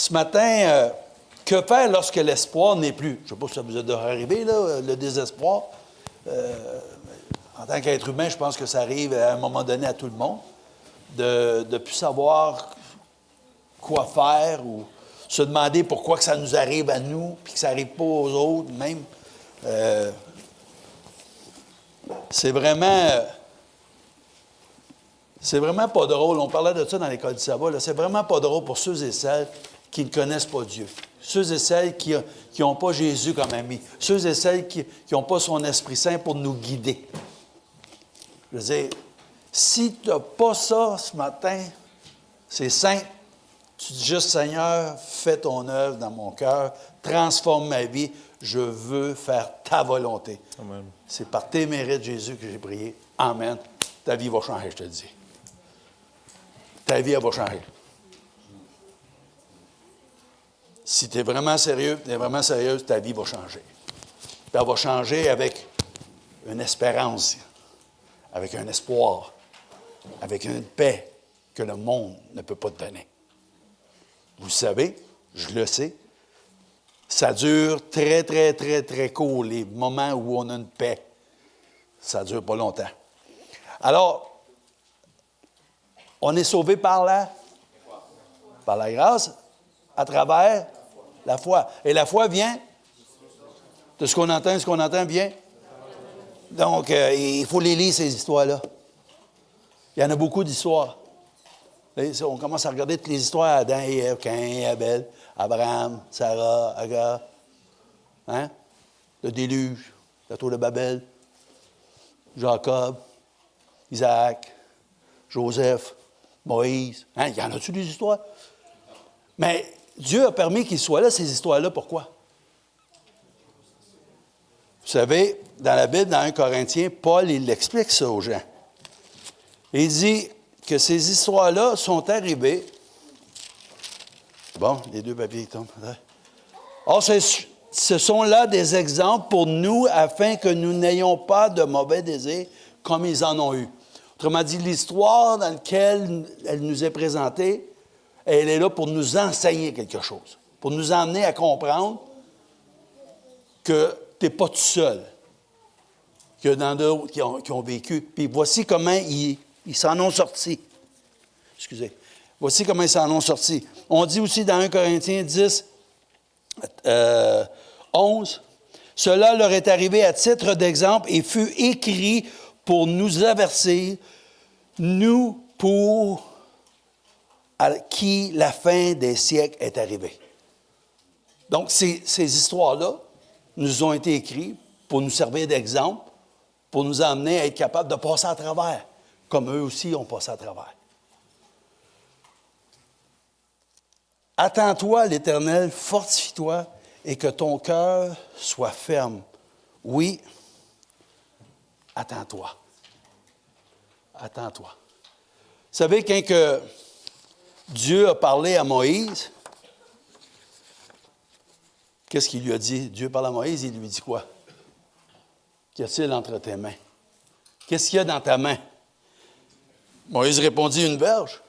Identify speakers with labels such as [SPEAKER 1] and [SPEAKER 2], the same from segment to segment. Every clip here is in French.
[SPEAKER 1] Ce matin, que faire lorsque l'espoir n'est plus? Je ne sais pas si ça vous est déjà arrivé, là, le désespoir. En tant qu'être humain, je pense que ça arrive à un moment donné à tout le monde, de ne plus savoir quoi faire ou se demander pourquoi que ça nous arrive à nous puis que ça n'arrive pas aux autres, même. C'est vraiment pas drôle. On parlait de ça dans l'école du sabbat. Là. C'est vraiment pas drôle pour ceux et celles qui ne connaissent pas Dieu. Ceux et celles qui n'ont pas Jésus comme ami. Ceux et celles qui n'ont pas son Esprit Saint pour nous guider. Je veux dire, si tu n'as pas ça ce matin, c'est simple. Tu dis juste, Seigneur, fais ton œuvre dans mon cœur, transforme ma vie, je veux faire ta volonté. Amen. C'est par tes mérites, Jésus, que j'ai prié. Amen. Ta vie va changer, je te le dis. Ta vie, elle va changer. Si tu es vraiment sérieux, tu es vraiment sérieuse, ta vie va changer. Puis elle va changer avec une espérance, avec un espoir, avec une paix que le monde ne peut pas te donner. Vous savez, je le sais, ça dure très, très, très, très court, les moments où on a une paix. Ça ne dure pas longtemps. Alors, on est sauvé par la grâce, à travers la foi. Et la foi vient de ce qu'on entend vient. Donc, il faut les lire, ces histoires-là. Il y en a beaucoup d'histoires. On commence à regarder toutes les histoires Adam et Ève, Caïn et Abel, Abraham, Sarah, Agar, hein? Le déluge, la tour de Babel, Jacob, Isaac, Joseph, Moïse. Hein? Il y en a-tu des histoires? Mais Dieu a permis qu'ils soient là, ces histoires-là. Pourquoi? Vous savez, dans la Bible, dans 1 Corinthiens, Paul, il explique ça aux gens. Il dit que ces histoires-là sont arrivées. Bon, les deux papiers tombent. Or, ce sont là des exemples pour nous afin que nous n'ayons pas de mauvais désirs comme ils en ont eu. Autrement dit, l'histoire dans laquelle elle nous est présentée, elle est là pour nous enseigner quelque chose, pour nous emmener à comprendre que tu n'es pas tout seul, qu'il y en a d'autres qui ont vécu. Puis voici comment ils s'en ont sortis. Excusez. Voici comment ils s'en ont sortis. On dit aussi dans 1 Corinthiens 10, 11, « Cela leur est arrivé à titre d'exemple et fut écrit pour nous avertir, nous pour à qui la fin des siècles est arrivée. » Donc, ces histoires-là nous ont été écrites pour nous servir d'exemple, pour nous amener à être capables de passer à travers, comme eux aussi ont passé à travers. Attends-toi à l'Éternel, fortifie-toi et que ton cœur soit ferme. Oui, attends-toi. Attends-toi. Vous savez, quand que Dieu a parlé à Moïse, qu'est-ce qu'il lui a dit? Dieu parle à Moïse, il lui dit quoi? Qu'y a-t-il entre tes mains? Qu'est-ce qu'il y a dans ta main? Moïse répondit, une verge.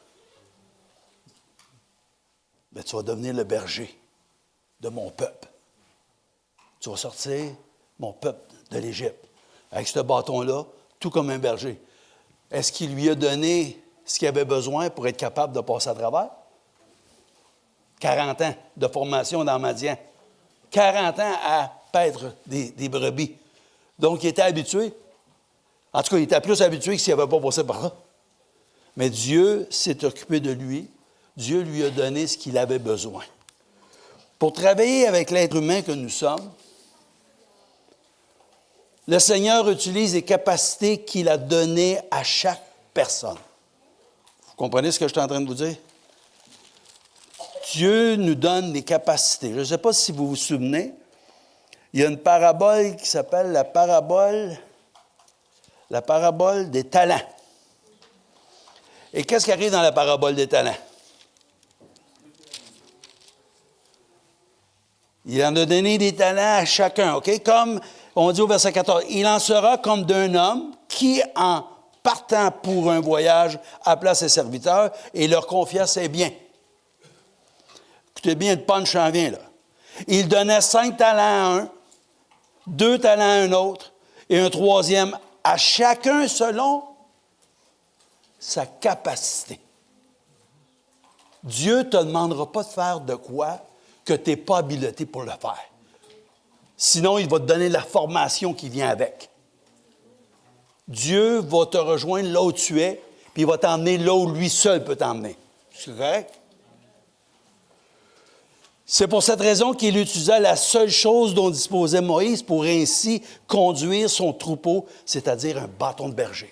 [SPEAKER 1] Bien, tu vas devenir le berger de mon peuple. Tu vas sortir mon peuple de l'Égypte avec ce bâton-là, tout comme un berger. Est-ce qu'il lui a donné ce qu'il avait besoin pour être capable de passer à travers? 40 ans de formation dans Madian. 40 ans à paître des brebis. Donc, il était habitué. En tout cas, il était plus habitué que s'il n'avait pas passé par là. Mais Dieu s'est occupé de lui. Dieu lui a donné ce qu'il avait besoin. Pour travailler avec l'être humain que nous sommes, le Seigneur utilise les capacités qu'il a données à chaque personne. Vous comprenez ce que je suis en train de vous dire? Dieu nous donne des capacités. Je ne sais pas si vous vous souvenez, il y a une parabole qui s'appelle la parabole des talents. Et qu'est-ce qui arrive dans la parabole des talents? Il en a donné des talents à chacun, OK? Comme on dit au verset 14, « Il en sera comme d'un homme qui, en partant pour un voyage, appela ses serviteurs et leur confia ses biens. » Écoutez bien, le punch en vient, là. Il donnait 5 talents à un, 2 talents à un autre, et un troisième à chacun selon sa capacité. Dieu ne te demandera pas de faire de quoi que tu n'es pas habilité pour le faire. Sinon, il va te donner la formation qui vient avec. Dieu va te rejoindre là où tu es, puis il va t'emmener là où lui seul peut t'emmener. C'est correct? C'est pour cette raison qu'il utilisa la seule chose dont disposait Moïse pour ainsi conduire son troupeau, c'est-à-dire un bâton de berger.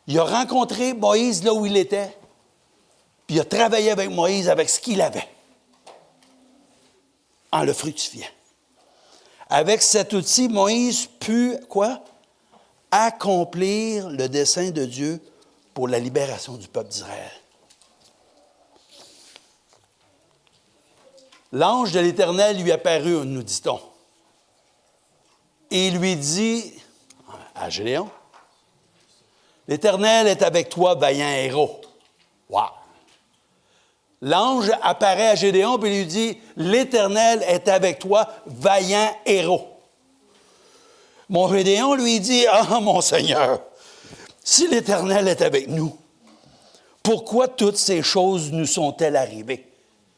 [SPEAKER 1] Il a rencontré Moïse là où il était, puis il a travaillé avec Moïse avec ce qu'il avait, en le fructifiant. Avec cet outil, Moïse put, quoi? Accomplir le dessein de Dieu pour la libération du peuple d'Israël. L'ange de l'Éternel lui apparut, nous dit-on, et il lui dit à Gédéon, « L'Éternel est avec toi, vaillant héros. » Wow! L'ange apparaît à Gédéon et lui dit, « L'Éternel est avec toi, vaillant héros. » Mon Gédéon lui dit, « Ah, mon Seigneur, si l'Éternel est avec nous, pourquoi toutes ces choses nous sont-elles arrivées? »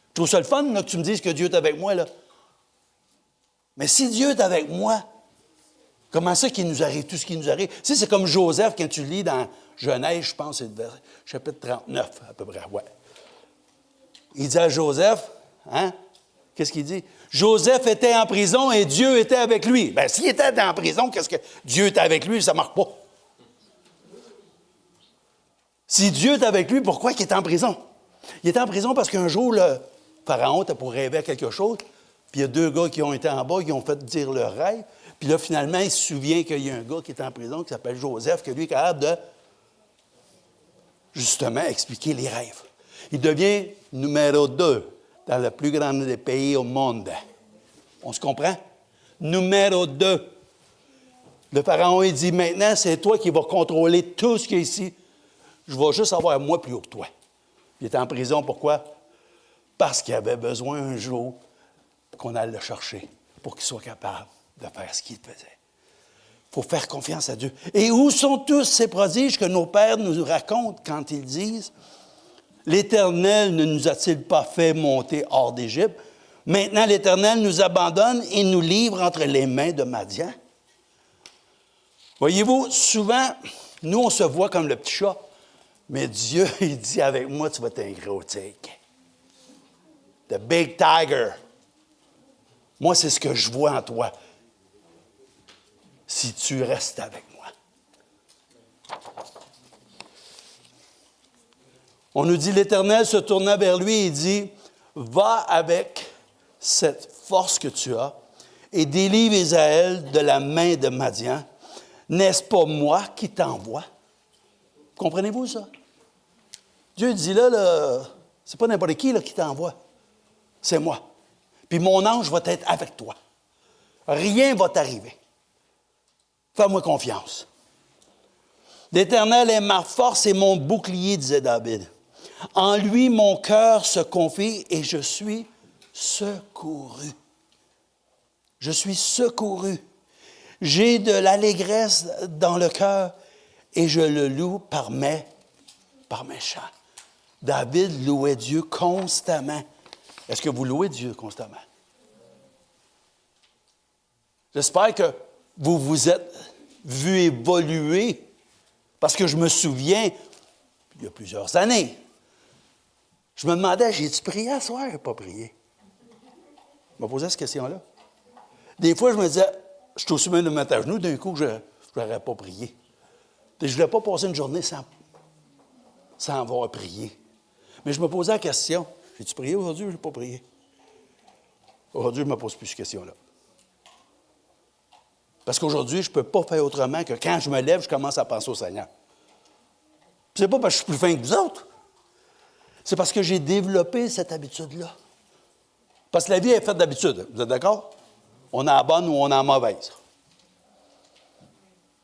[SPEAKER 1] Je trouve ça le fun là, que tu me dises que Dieu est avec moi, là. Mais si Dieu est avec moi, comment ça qu'il nous arrive tout ce qui nous arrive? Tu sais, c'est comme Joseph, quand tu lis dans Genèse, je pense, c'est le chapitre 39, à peu près, ouais. Il dit à Joseph, hein? Qu'est-ce qu'il dit? Joseph était en prison et Dieu était avec lui. Bien, s'il était en prison, qu'est-ce que Dieu était avec lui? Ça ne marche pas. Si Dieu est avec lui, pourquoi il est en prison? Il est en prison parce qu'un jour, le Pharaon était pour rêver à quelque chose, puis il y a 2 gars qui ont été en bas, qui ont fait dire leur rêve, puis là, finalement, il se souvient qu'il y a un gars qui est en prison, qui s'appelle Joseph, que lui est capable de, justement, expliquer les rêves. Il devient numéro 2 dans le plus grand des pays au monde. On se comprend? Numéro 2. Le Pharaon, il dit, maintenant, c'est toi qui vas contrôler tout ce qui est ici. Je vais juste avoir moi plus haut que toi. Il était en prison, pourquoi? Parce qu'il avait besoin un jour qu'on aille le chercher pour qu'il soit capable de faire ce qu'il faisait. Il faut faire confiance à Dieu. Et où sont tous ces prodiges que nos pères nous racontent quand ils disent « L'Éternel ne nous a-t-il pas fait monter hors d'Égypte? Maintenant, l'Éternel nous abandonne et nous livre entre les mains de Madian. » Voyez-vous, souvent, nous, on se voit comme le petit chat. Mais Dieu, il dit, avec moi, tu vas être un gros tigre. The big tiger. Moi, c'est ce que je vois en toi. Si tu restes avec moi. On nous dit, l'Éternel se tourna vers lui et dit, va avec cette force que tu as et délivre Israël de la main de Madian. N'est-ce pas moi qui t'envoie? Comprenez-vous ça? Dieu dit là, c'est pas n'importe qui là, qui t'envoie. C'est moi. Puis mon ange va être avec toi. Rien ne va t'arriver. Fais-moi confiance. L'Éternel est ma force et mon bouclier, disait David. En lui, mon cœur se confie et je suis secouru. Je suis secouru. J'ai de l'allégresse dans le cœur et je le loue par mes chants. David louait Dieu constamment. Est-ce que vous louez Dieu constamment? J'espère que vous vous êtes vu évoluer, parce que je me souviens, il y a plusieurs années, je me demandais, j'ai-tu prié à soir ou pas prié? Je me posais cette question-là. Des fois, je me disais, je suis aussi bien de me mettre à genoux, d'un coup, je n'aurais pas prié. Je ne voulais pas passer une journée sans avoir prié. Mais je me posais la question, j'ai-tu prié aujourd'hui ou je n'ai pas prié? Aujourd'hui, je ne me pose plus cette question-là. Parce qu'aujourd'hui, je ne peux pas faire autrement que quand je me lève, je commence à penser au Seigneur. Ce n'est pas parce que je suis plus fin que vous autres. C'est parce que j'ai développé cette habitude-là. Parce que la vie est faite d'habitude. Vous êtes d'accord? On a la bonne ou on a la mauvaise.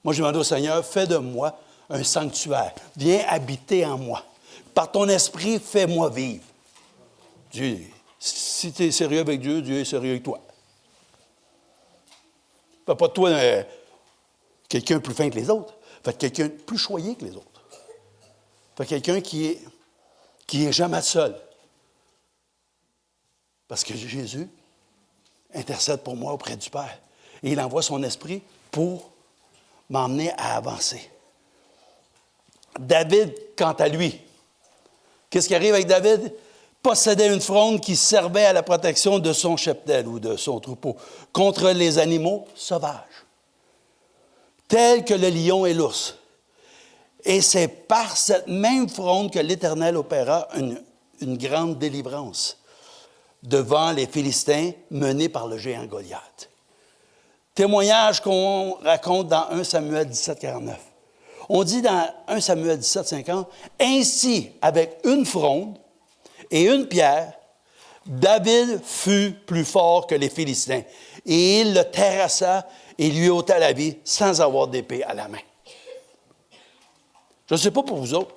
[SPEAKER 1] Moi, je demande au Seigneur, fais de moi un sanctuaire. Viens habiter en moi. Par ton esprit, fais-moi vivre. Dieu, si tu es sérieux avec Dieu, Dieu est sérieux avec toi. Fais pas de toi quelqu'un plus fin que les autres. Fais quelqu'un plus choyé que les autres. Fais quelqu'un qui est jamais seul. Parce que Jésus intercède pour moi auprès du Père. Et il envoie son esprit pour m'emmener à avancer. David, quant à lui, qu'est-ce qui arrive avec David? Possédait une fronde qui servait à la protection de son cheptel ou de son troupeau contre les animaux sauvages, tels que le lion et l'ours. Et c'est par cette même fronde que l'Éternel opéra une grande délivrance devant les Philistins menés par le géant Goliath. Témoignage qu'on raconte dans 1 Samuel 17, 49. On dit dans 1 Samuel 17, 50, « Ainsi, avec une fronde et une pierre, David fut plus fort que les Philistins, et il le terrassa et lui ôta la vie sans avoir d'épée à la main. » Je ne sais pas pour vous autres,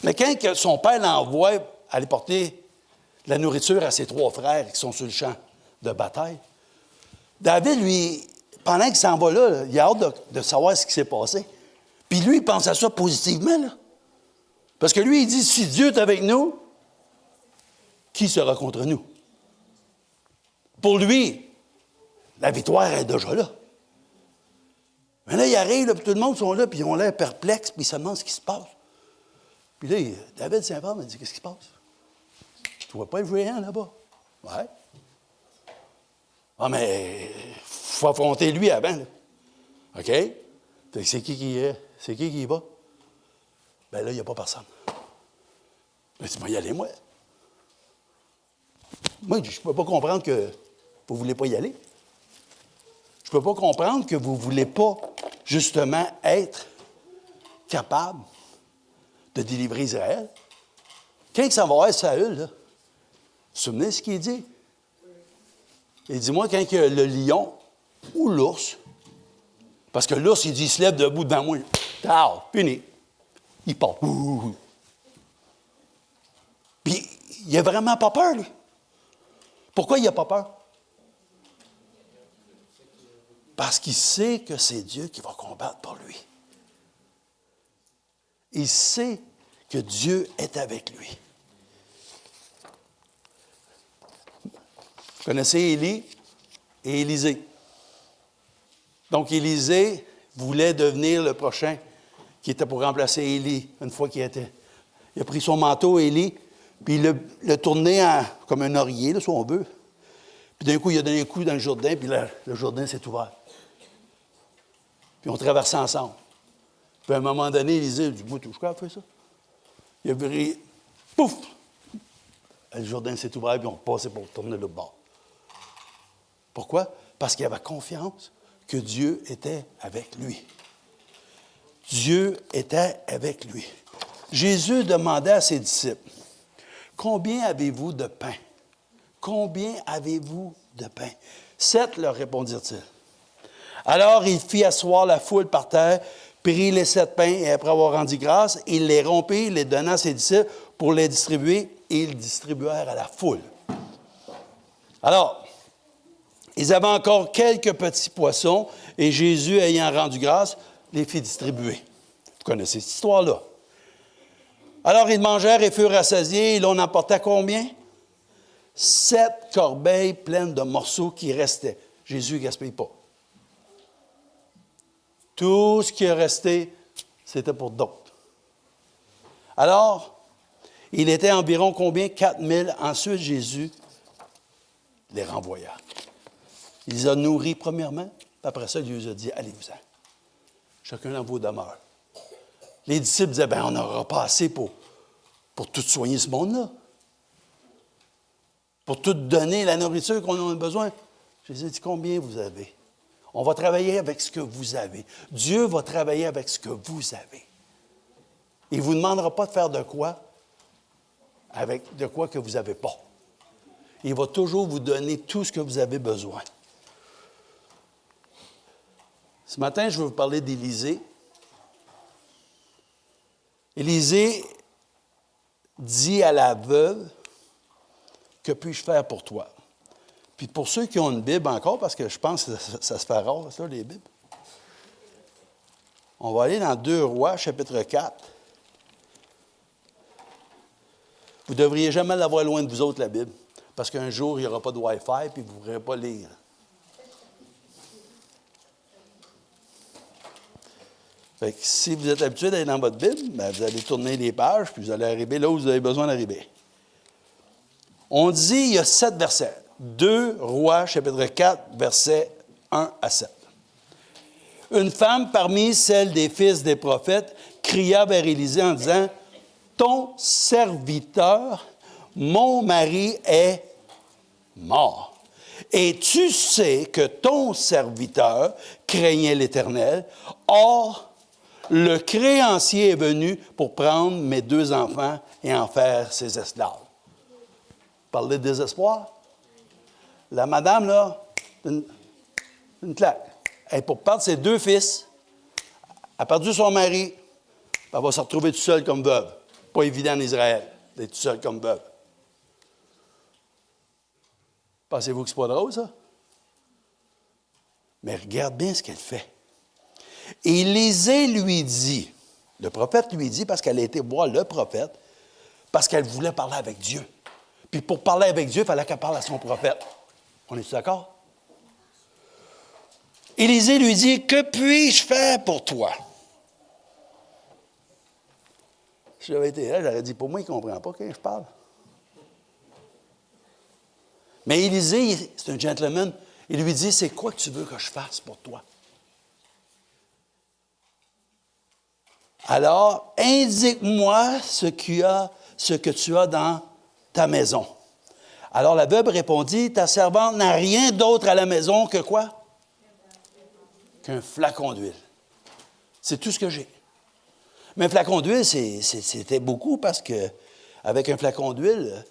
[SPEAKER 1] mais quand son père l'envoie aller porter la nourriture à ses 3 frères qui sont sur le champ de bataille, David, lui, pendant qu'il s'en va là, il a hâte de savoir ce qui s'est passé. Puis lui, il pense à ça positivement. Là. Parce que lui, il dit, si Dieu est avec nous, qui sera contre nous? Pour lui, la victoire est déjà là. Mais là, il arrive, là, puis tout le monde sont là, puis ils ont l'air perplexes, puis ils se demandent ce qui se passe. Puis là, David s'informe, il dit, qu'est-ce qui se passe? Tu vois pas le géant là-bas? Ouais. Ah, mais il faut affronter lui avant. Là. OK? C'est qui y va? Bien là, il n'y a pas personne. Mais tu vas y aller, moi. Moi, je ne peux pas comprendre que vous ne voulez pas y aller. Je ne peux pas comprendre que vous ne voulez pas, justement, être capable de délivrer Israël. Quand ça va voir Saül, là, vous vous souvenez ce qu'il dit? Il dit, moi, quand il y a le lion ou l'ours, parce que l'ours, il dit, il se lève debout devant moi. Ah, fini. Il part. Puis, il n'a vraiment pas peur, lui. Pourquoi il n'a pas peur? Parce qu'il sait que c'est Dieu qui va combattre pour lui. Il sait que Dieu est avec lui. Vous connaissez Élie et Élisée. Donc, Élisée voulait devenir le prochain qui était pour remplacer Élie, une fois qu'il était. Il a pris son manteau, Élie, puis il l'a tourné comme un oreiller, là, si on veut. Puis d'un coup, il a donné un coup dans le Jourdain, puis le Jourdain s'est ouvert. Puis on traversait ensemble. Puis à un moment donné, Élisée a dit, moi, tu as fait ça? Il a viré, pouf! Le Jourdain s'est ouvert, puis on passait pour tourner le bord. Pourquoi? Parce qu'il avait confiance que Dieu était avec lui. Dieu était avec lui. Jésus demandait à ses disciples, « Combien avez-vous de pain? Combien avez-vous de pain? » 7, leur répondirent-ils. Alors il fit asseoir la foule par terre, prit les 7 pains, et après avoir rendu grâce, il les rompit, les donna à ses disciples pour les distribuer, et ils distribuèrent à la foule. Alors, ils avaient encore quelques petits poissons, et Jésus, ayant rendu grâce, les fit distribuer. Vous connaissez cette histoire-là. Alors, ils mangèrent et furent rassasiés, et l'on emporta combien? 7 corbeilles pleines de morceaux qui restaient. Jésus ne gaspille pas. Tout ce qui est resté, c'était pour d'autres. Alors, il était environ combien? 4000. Ensuite, Jésus les renvoya. Il les a nourris premièrement, puis après ça, il lui a dit, allez-vous-en. Chacun dans vos demeures. Les disciples disaient, bien, on n'aura pas assez pour tout soigner ce monde-là. Pour tout donner la nourriture qu'on a besoin. Jésus a dit, combien vous avez? On va travailler avec ce que vous avez. Dieu va travailler avec ce que vous avez. Il ne vous demandera pas de faire de quoi avec de quoi que vous n'avez pas. Il va toujours vous donner tout ce que vous avez besoin. Ce matin, je vais vous parler d'Élisée. Élisée dit à la veuve, que puis-je faire pour toi? Puis pour ceux qui ont une Bible encore, parce que je pense que ça se fait rare, ça, les Bibles. On va aller dans 2 Rois, chapitre 4. Vous ne devriez jamais l'avoir loin de vous autres, la Bible, parce qu'un jour, il n'y aura pas de Wi-Fi, puis vous ne pourrez pas lire. Fait que si vous êtes habitué d'aller dans votre Bible, bien, vous allez tourner les pages, puis vous allez arriver là où vous avez besoin d'arriver. On dit, il y a 7 versets. 2 Rois, chapitre 4, versets 1 à 7. Une femme parmi celles des fils des prophètes cria vers Élisée en disant, « Ton serviteur, mon mari, est mort. Et tu sais que ton serviteur craignait l'Éternel. Or, le créancier est venu pour prendre mes 2 enfants et en faire ses esclaves. » Parler de désespoir. La madame, là, une claque. Elle est pour perdre ses 2 fils. Elle a perdu son mari. Elle va se retrouver toute seule comme veuve. Pas évident en Israël d'être toute seule comme veuve. Pensez-vous que ce n'est pas drôle, ça? Mais regarde bien ce qu'elle fait. Élisée lui dit, le prophète lui dit, parce qu'elle a été voir le prophète, parce qu'elle voulait parler avec Dieu. Puis pour parler avec Dieu, il fallait qu'elle parle à son prophète. On est d'accord? Élisée lui dit, « Que puis-je faire pour toi? » Si j'avais été là, j'aurais dit, pour moi, il ne comprend pas quand je parle. Mais Élisée, c'est un gentleman, il lui dit, « C'est quoi que tu veux que je fasse pour toi? » Alors, indique-moi ce que tu as dans ta maison. Alors la veuve répondit, ta servante n'a rien d'autre à la maison que quoi? Qu'un flacon d'huile. C'est tout ce que j'ai. Mais un flacon d'huile, c'était beaucoup parce qu'avec un flacon d'huile,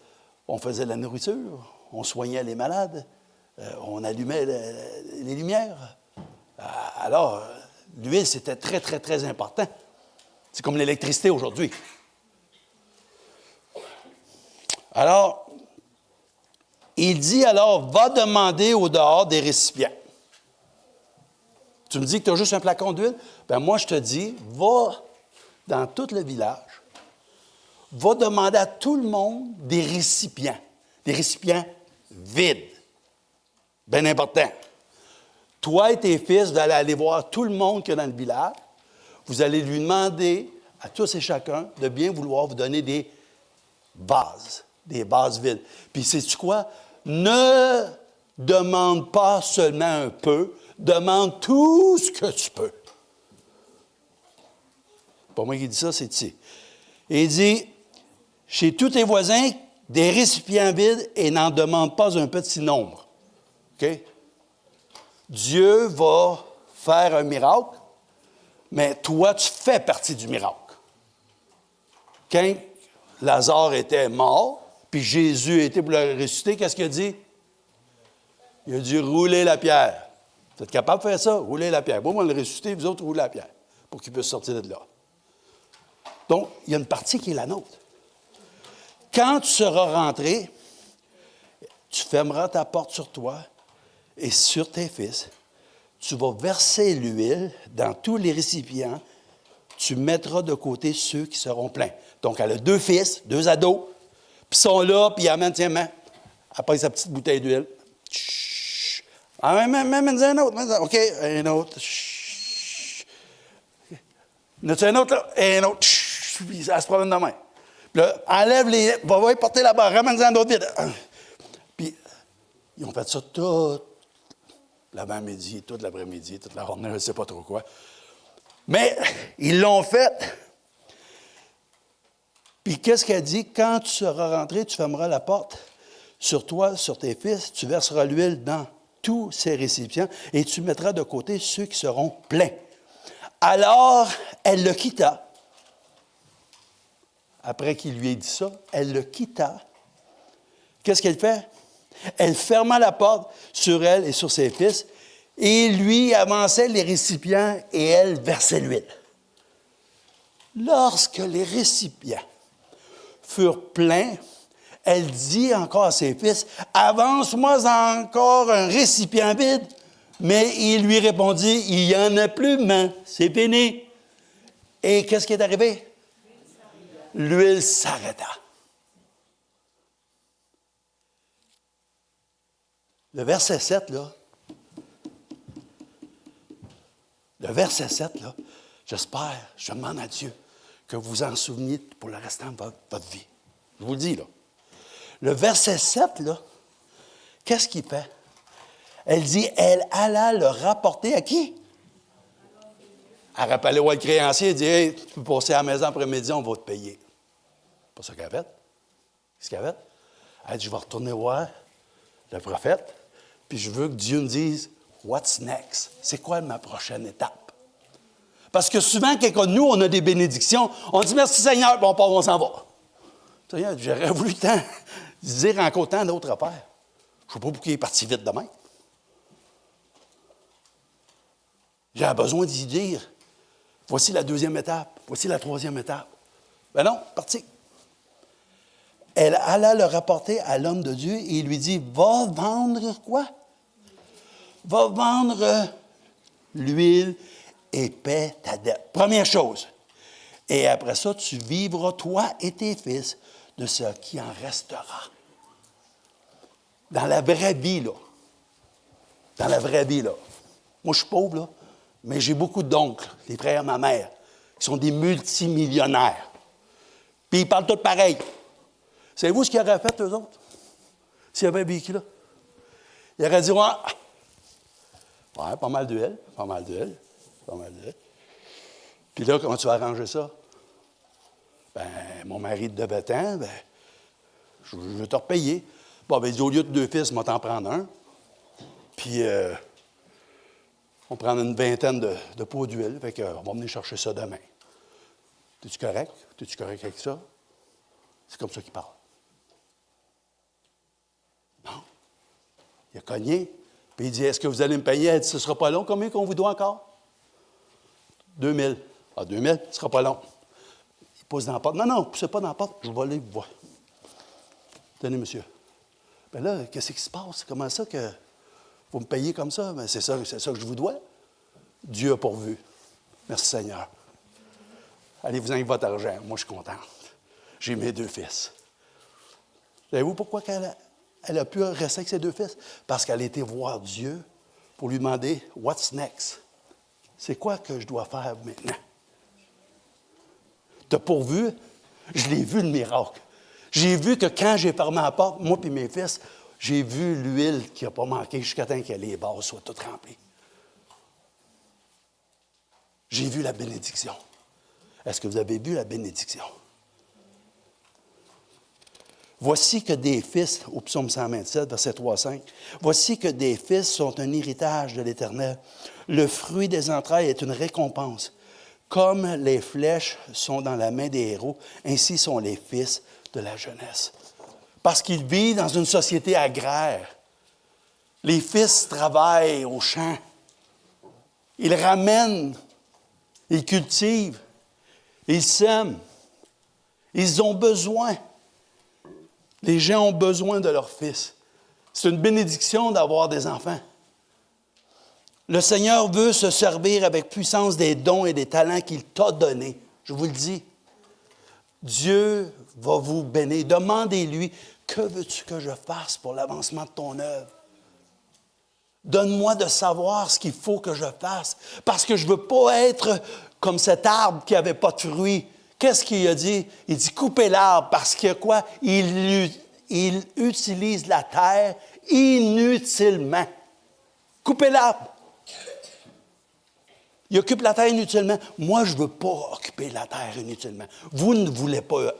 [SPEAKER 1] on faisait de la nourriture, on soignait les malades, on allumait les lumières. Alors, l'huile, c'était très, très, très important. C'est comme l'électricité aujourd'hui. Alors, il dit alors, va demander au dehors des récipients. Tu me dis que tu as juste un flacon d'huile? Bien, moi, je te dis, va dans tout le village, va demander à tout le monde des récipients vides. Bien important. Toi et tes fils, vous allez aller voir tout le monde qu'il y a dans le village. Vous allez lui demander à tous et chacun de bien vouloir vous donner des vases vides. Puis sais-tu quoi? Ne demande pas seulement un peu, demande tout ce que tu peux. Pas moi qui dis ça, c'est ici. Et il dit, chez tous tes voisins, des récipients vides et n'en demande pas un petit nombre. OK? Dieu va faire un miracle, mais toi, tu fais partie du miracle. Quand Lazare était mort, puis Jésus était pour le ressusciter, qu'est-ce qu'il a dit? Il a dit rouler la pierre. Vous êtes capable de faire ça? Rouler la pierre. Moi, on va le ressusciter, vous autres, roulez la pierre pour qu'il puisse sortir de là. Donc, il y a une partie qui est la nôtre. Quand tu seras rentré, tu fermeras ta porte sur toi et sur tes fils. Tu vas verser l'huile dans tous les récipients. Tu mettras de côté ceux qui seront pleins. Donc, elle a 2 fils, 2 ados, puis ils sont là, puis ils amènent, tiens, après sa petite bouteille d'huile. Chut. Ah, mets-en un autre. OK, un autre. Chut. Y en a-tu un autre, là? Et un autre. Chut. Puis ça se promène de main. Puis là, enlève les... Va y porter là-bas, ramène-en d'autres vite. Puis, ils ont fait ça tout l'avant-midi, toute l'après-midi, toute la journée, je ne sais pas trop quoi. Mais ils l'ont fait. Puis qu'est-ce qu'elle dit? Quand tu seras rentré, tu fermeras la porte sur toi, sur tes fils, tu verseras l'huile dans tous ces récipients et tu mettras de côté ceux qui seront pleins. Alors, elle le quitta. Après qu'il lui ait dit ça, elle le quitta. Qu'est-ce qu'elle fait? Elle ferma la porte sur elle et sur ses fils, et lui avançait les récipients et elle versait l'huile. Lorsque les récipients furent pleins, elle dit encore à ses fils, « Avance-moi encore un récipient vide. » Mais il lui répondit, « Il n'y en a plus, mais c'est fini. » Et qu'est-ce qui est arrivé? L'huile s'arrêta. Le verset 7, là, j'espère, je demande à Dieu que vous vous en souveniez pour le restant de votre vie. Je vous le dis, là. Le verset 7, là, qu'est-ce qu'il fait? Elle dit, elle alla le rapporter à qui? Elle rappelait au créancier, elle dit, « Hey, tu peux passer à la maison après-midi, on va te payer. » C'est pas ça qu'elle a fait. Qu'est-ce qu'elle a fait? Elle dit, « Je vais retourner voir le prophète, puis je veux que Dieu me dise, what's next? C'est quoi ma prochaine étape? » Parce que souvent, quand nous, on a des bénédictions, on dit, « Merci Seigneur, bon, on s'en va. » Seigneur, j'aurais voulu dire encore tant d'autres affaires. Je ne sais pas pourquoi il est parti vite demain. J'ai besoin d'y dire, voici la deuxième étape, voici la troisième étape. Ben non, parti. Elle alla le rapporter à l'homme de Dieu et il lui dit, va vendre quoi? Va vendre l'huile et paie ta dette. Première chose. Et après ça, tu vivras, toi et tes fils, de ce qui en restera. Dans la vraie vie, là. Dans la vraie vie, là. Moi, je suis pauvre, là, mais j'ai beaucoup d'oncles, les frères de ma mère, qui sont des multimillionnaires. Puis ils parlent tous pareil. Savez-vous ce qu'ils auraient fait, eux autres? S'ils avaient vécu là? Ils auraient dit, ouais, pas mal d'huile. Puis là, comment tu vas arranger ça? Ben, mon mari te devait tant, ben, je vais te repayer. Bon, ben, il dit, au lieu de 2 fils, moi, t'en prendre un. Puis, on prend une vingtaine de pots d'huile. Fait qu'on va venir chercher ça demain. Es-tu correct? Es-tu correct avec ça? C'est comme ça qu'il parle. Non. Il a cogné. Puis il dit, est-ce que vous allez me payer? Elle dit, ce ne sera pas long. Combien qu'on vous doit encore? 2000. Ah, 2000, ce ne sera pas long. Il pousse dans la porte. Non, ne poussez pas dans la porte. Je vais aller vous voir. Tenez, monsieur. Bien là, qu'est-ce qui se passe? Comment ça que vous me payez comme ça? Bien, c'est ça que je vous dois. Dieu a pourvu. Merci Seigneur. Allez-vous-en avec votre argent. Moi, je suis contente. J'ai mes 2 fils. Savez-vous pourquoi elle a pu rester avec ses 2 fils? Parce qu'elle a été voir Dieu pour lui demander « What's next? » C'est quoi que je dois faire maintenant? T'as pourvu? Je l'ai vu, le miracle. J'ai vu que quand j'ai fermé la porte, moi et mes fils, j'ai vu l'huile qui n'a pas manqué jusqu'à temps que les bases soient toutes remplies. J'ai vu la bénédiction. Est-ce que vous avez vu la bénédiction? Voici que des fils, au psaume 127, verset 3-5, voici que des fils sont un héritage de l'Éternel. Le fruit des entrailles est une récompense. Comme les flèches sont dans la main des héros, ainsi sont les fils de la jeunesse. Parce qu'ils vivent dans une société agraire. Les fils travaillent au champ. Ils ramènent, ils cultivent, ils sèment. Ils ont besoin. Les gens ont besoin de leurs fils. C'est une bénédiction d'avoir des enfants. Le Seigneur veut se servir avec puissance des dons et des talents qu'il t'a donnés. Je vous le dis. Dieu va vous bénir. Demandez-lui, que veux-tu que je fasse pour l'avancement de ton œuvre? Donne-moi de savoir ce qu'il faut que je fasse, parce que je ne veux pas être comme cet arbre qui n'avait pas de fruits. Qu'est-ce qu'il a dit? Il dit, coupez l'arbre, parce que quoi? Il utilise la terre inutilement. Coupez l'arbre. Il occupe la terre inutilement. Moi, je ne veux pas occuper la terre inutilement. Vous ne voulez pas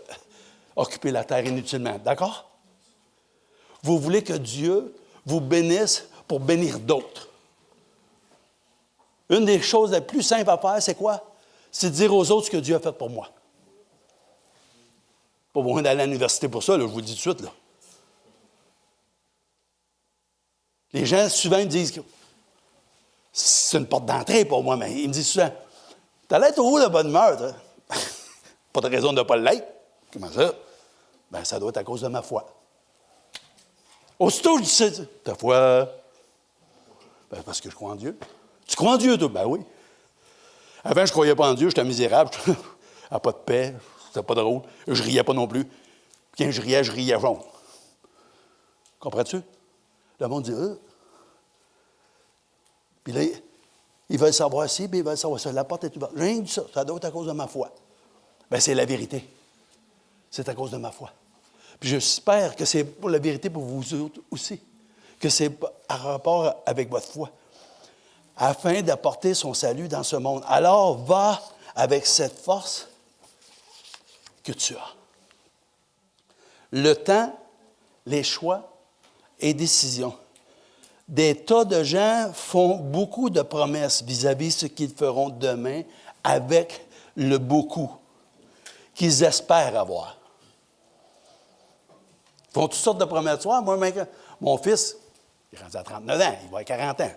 [SPEAKER 1] occuper la terre inutilement, d'accord? Vous voulez que Dieu vous bénisse pour bénir d'autres. Une des choses les plus simples à faire, c'est quoi? C'est de dire aux autres ce que Dieu a fait pour moi. Pas besoin d'aller à l'université pour ça, là, je vous le dis tout de suite. Là. Les gens, souvent, ils me disent que c'est une porte d'entrée pour moi, mais ils me disent souvent, t'as l'air trop haut de bonne humeur, toi. Pas de raison de ne pas l'être. Comment ça? Bien, ça doit être à cause de ma foi. Aussitôt, je dis, ta foi, ben, parce que je crois en Dieu. Tu crois en Dieu, toi? Ben oui. Avant, je ne croyais pas en Dieu, j'étais misérable, je n'avais pas de paix, c'était pas drôle. Je riais pas non plus. Puis quand je riais jaune. Comprends-tu? Le monde dit, Puis là, ils veulent savoir ci, puis ils veulent savoir ça. La porte est ouverte. J'ai rien dit ça. Ça doit être à cause de ma foi. Bien, c'est la vérité. C'est à cause de ma foi. Puis j'espère que c'est pour la vérité pour vous autres aussi. Que c'est à rapport avec votre foi. Afin d'apporter son salut dans ce monde. Alors, va avec cette force que tu as. Le temps, les choix et décisions. Des tas de gens font beaucoup de promesses vis-à-vis de ce qu'ils feront demain avec le beaucoup qu'ils espèrent avoir. Ils font toutes sortes de promesses. Moi, mon fils, il est rendu à 39 ans, il va à 40 ans.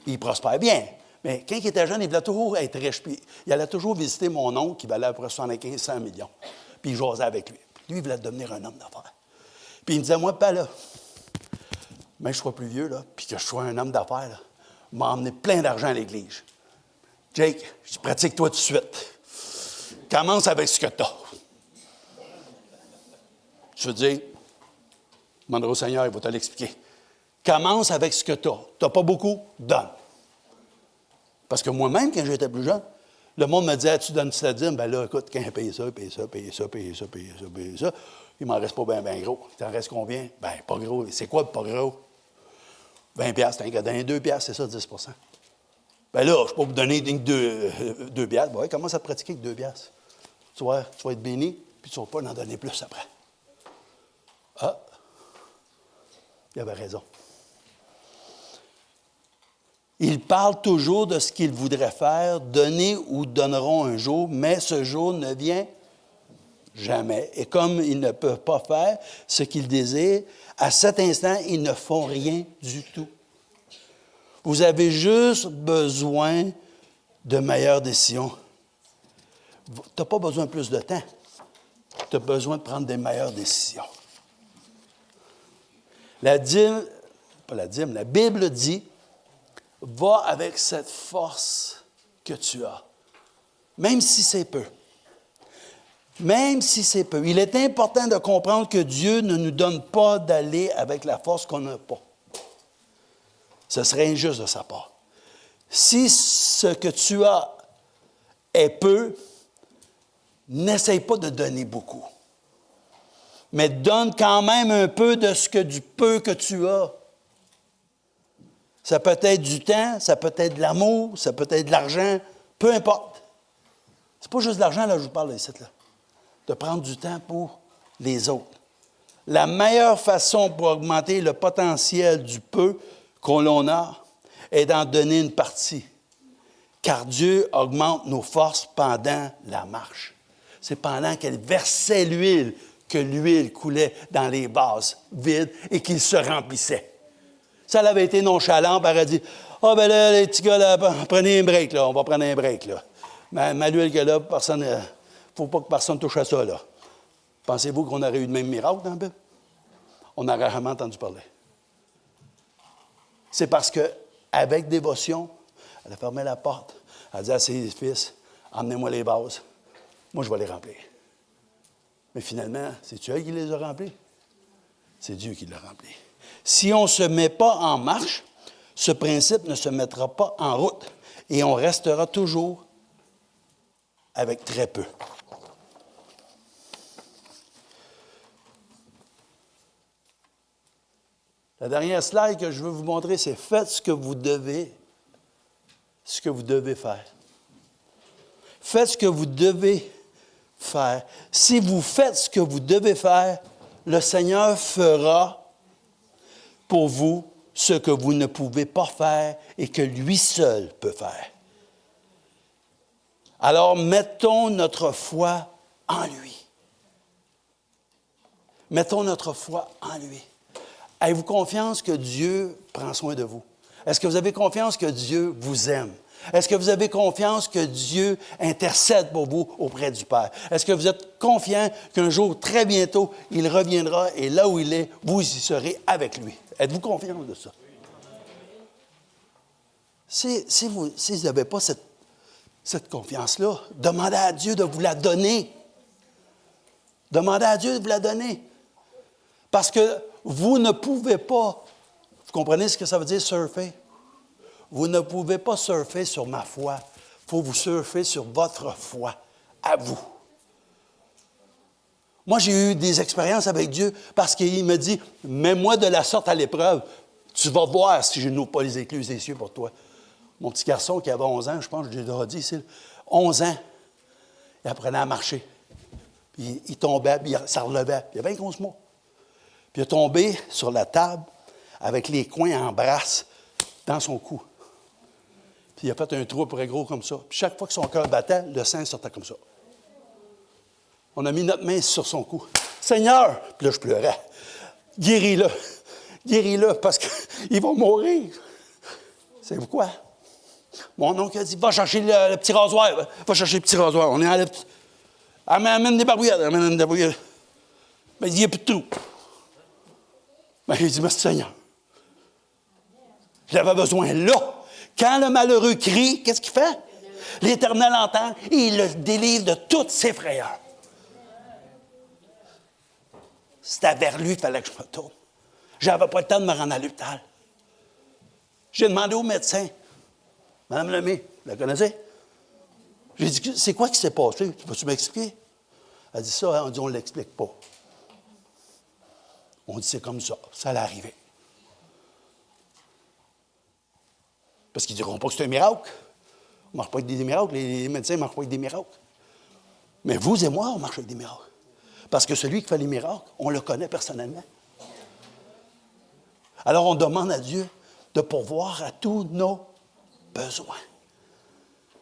[SPEAKER 1] Il prospère bien. Mais quand il était jeune, il voulait toujours être riche. Puis il allait toujours visiter mon oncle qui valait à peu près 75-100 millions. Puis il jasait avec lui. Lui, il voulait devenir un homme d'affaires. Puis il me disait, moi, pas là. Mais je sois plus vieux, là, puis que je sois un homme d'affaires, là, m'a emmené plein d'argent à l'église. Jake, je pratique-toi tout de suite. Commence avec ce que tu as. Je veux dire, demande au Seigneur, il va te l'expliquer. Commence avec ce que tu as. Tu n'as pas beaucoup, donne. Parce que moi-même, quand j'étais plus jeune, le monde me disait, tu donnes ta dîme? Ben là, écoute, quand il paye ça, paye ça, paye ça, paye ça, paye ça, paye ça, il m'en reste pas bien gros. Il t'en reste combien? Ben, pas gros. C'est quoi pas gros? 20 piastres, t'as un gadin, 2 piastres, c'est ça, 10 Ben là, je ne peux pas vous donner 2 piastres. Ben ouais, commence à te pratiquer avec 2 piastres. Tu vas être béni, puis tu ne vas pas en donner plus après. Ah! Il avait raison. Ils parlent toujours de ce qu'ils voudraient faire, donner ou donneront un jour, mais ce jour ne vient jamais. Et comme ils ne peuvent pas faire ce qu'ils désirent, à cet instant, ils ne font rien du tout. Vous avez juste besoin de meilleures décisions. Tu n'as pas besoin de plus de temps. Tu as besoin de prendre des meilleures décisions. La Bible dit, va avec cette force que tu as, même si c'est peu. Même si c'est peu. Il est important de comprendre que Dieu ne nous donne pas d'aller avec la force qu'on n'a pas. Ce serait injuste de sa part. Si ce que tu as est peu, n'essaye pas de donner beaucoup. Mais donne quand même un peu du peu que tu as. Ça peut être du temps, ça peut être de l'amour, ça peut être de l'argent, peu importe. C'est pas juste de l'argent, là, je vous parle ici, là. De prendre du temps pour les autres. La meilleure façon pour augmenter le potentiel du peu qu'on a est d'en donner une partie. Car Dieu augmente nos forces pendant la marche. C'est pendant qu'elle versait l'huile que l'huile coulait dans les vases vides et qu'ils se remplissaient. Ça avait été nonchalant, elle aurait dit, « Ah, ben là, les petits gars, là, prenez un break, là, on va prendre un break, là. Ma l'huile que là, personne... il ne faut pas que personne touche à ça, là. » Pensez-vous qu'on aurait eu le même miracle dans la Bible? On n'aurait jamais entendu parler. C'est parce qu'avec dévotion, elle a fermé la porte. Elle a dit à ses fils, « Emmenez-moi les vases. Moi, je vais les remplir. » Mais finalement, c'est-tu elle qui les a remplis? C'est Dieu qui l'a rempli. Si on ne se met pas en marche, ce principe ne se mettra pas en route et on restera toujours avec très peu. La dernière slide que je veux vous montrer, c'est faites ce que vous devez faire. Faites ce que vous devez faire. Si vous faites ce que vous devez faire, le Seigneur fera pour vous ce que vous ne pouvez pas faire et que lui seul peut faire. Alors, mettons notre foi en lui. Mettons notre foi en lui. Avez-vous confiance que Dieu prend soin de vous? Est-ce que vous avez confiance que Dieu vous aime? Est-ce que vous avez confiance que Dieu intercède pour vous auprès du Père? Est-ce que vous êtes confiant qu'un jour, très bientôt, il reviendra et là où il est, vous y serez avec lui? Êtes-vous confiant de ça? Si vous n'avez pas cette confiance-là, demandez à Dieu de vous la donner. Demandez à Dieu de vous la donner. Parce que vous ne pouvez pas, vous comprenez ce que ça veut dire surfer? Vous ne pouvez pas surfer sur ma foi. Il faut vous surfer sur votre foi, à vous. Moi, j'ai eu des expériences avec Dieu parce qu'il me dit, mets-moi de la sorte à l'épreuve. Tu vas voir si je n'ouvre pas les écluses des cieux pour toi. Mon petit garçon qui avait 11 ans, je pense que je l'ai déjà dit ici, 11 ans, il apprenait à marcher. Puis il tombait, puis ça relevait. Puis il avait 11 mois. Puis il est tombé sur la table avec les coins en brasse dans son cou. Puis il a fait un trou à peu près gros comme ça. Puis chaque fois que son cœur battait, le sang sortait comme ça. On a mis notre main sur son cou. Seigneur! Puis là, je pleurais. Guéris-le. Guéris-le parce qu'il va mourir. C'est quoi? Mon oncle a dit, va chercher le petit rasoir. Va chercher le petit rasoir. On est allé. Amène des barbouillettes. Amène des barbouillettes. Mais il n'y a plus de trou. Mais il dit, merci Seigneur. J'avais besoin là. Quand le malheureux crie, qu'est-ce qu'il fait? L'Éternel entend et il le délivre de toutes ses frayeurs. C'était vers lui qu'il fallait que je me tourne. Je n'avais pas le temps de me rendre à l'hôpital. J'ai demandé au médecin, Mme Lemay, vous la connaissez? J'ai dit, c'est quoi qui s'est passé? Peux-tu m'expliquer? Elle dit ça, on dit, on ne l'explique pas. On dit, c'est comme ça, ça allait arriver. Parce qu'ils ne diront pas que c'est un miracle. On ne marche pas avec des miracles, les médecins ne marchent pas avec des miracles. Mais vous et moi, on marche avec des miracles. Parce que celui qui fait les miracles, on le connaît personnellement. Alors, on demande à Dieu de pourvoir à tous nos besoins.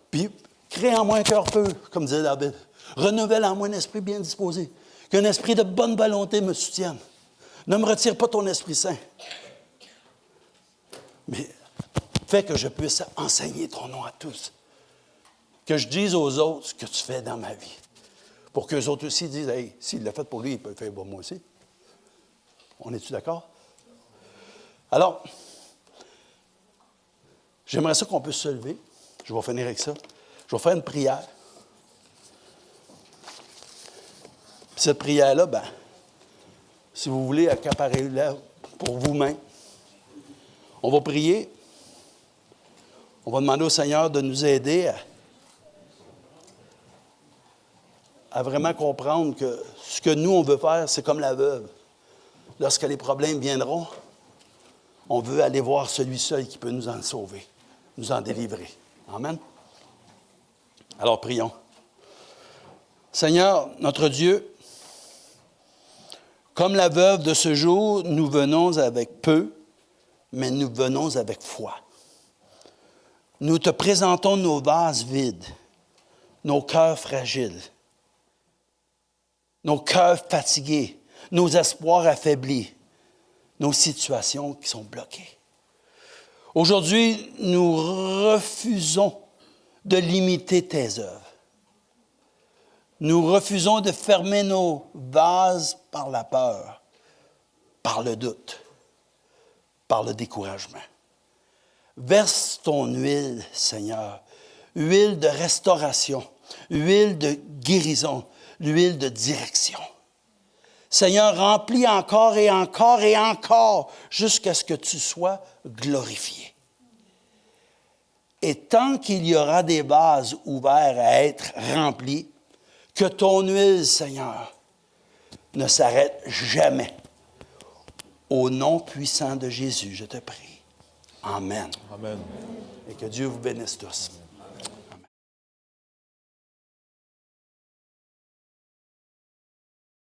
[SPEAKER 1] Puis, crée en moi un cœur pur, comme disait David. Renouvelle en moi un esprit bien disposé. Qu'un esprit de bonne volonté me soutienne. Ne me retire pas ton Esprit Saint. Mais fais que je puisse enseigner ton nom à tous. Que je dise aux autres ce que tu fais dans ma vie. Pour qu'eux autres aussi disent, hey, s'il l'a fait pour lui, il peut le faire pour moi aussi. On est-tu d'accord? Alors, j'aimerais ça qu'on puisse se lever. Je vais finir avec ça. Je vais faire une prière. Puis cette prière-là, bien, si vous voulez accaparer-la pour vous-même, on va prier. On va demander au Seigneur de nous aider à vraiment comprendre que ce que nous, on veut faire, c'est comme la veuve. Lorsque les problèmes viendront, on veut aller voir celui seul qui peut nous en sauver, nous en délivrer. Amen. Alors, prions. Seigneur, notre Dieu, comme la veuve de ce jour, nous venons avec peu, mais nous venons avec foi. Nous te présentons nos vases vides, nos cœurs fragiles, nos cœurs fatigués, nos espoirs affaiblis, nos situations qui sont bloquées. Aujourd'hui, nous refusons de limiter tes œuvres. Nous refusons de fermer nos vases par la peur, par le doute, par le découragement. Verse ton huile, Seigneur, huile de restauration, huile de guérison, l'huile de direction. Seigneur, remplis encore et encore et encore jusqu'à ce que tu sois glorifié. Et tant qu'il y aura des vases ouverts à être remplis, que ton huile, Seigneur, ne s'arrête jamais. Au nom puissant de Jésus, je te prie. Amen.
[SPEAKER 2] Amen.
[SPEAKER 1] Et que Dieu vous bénisse tous.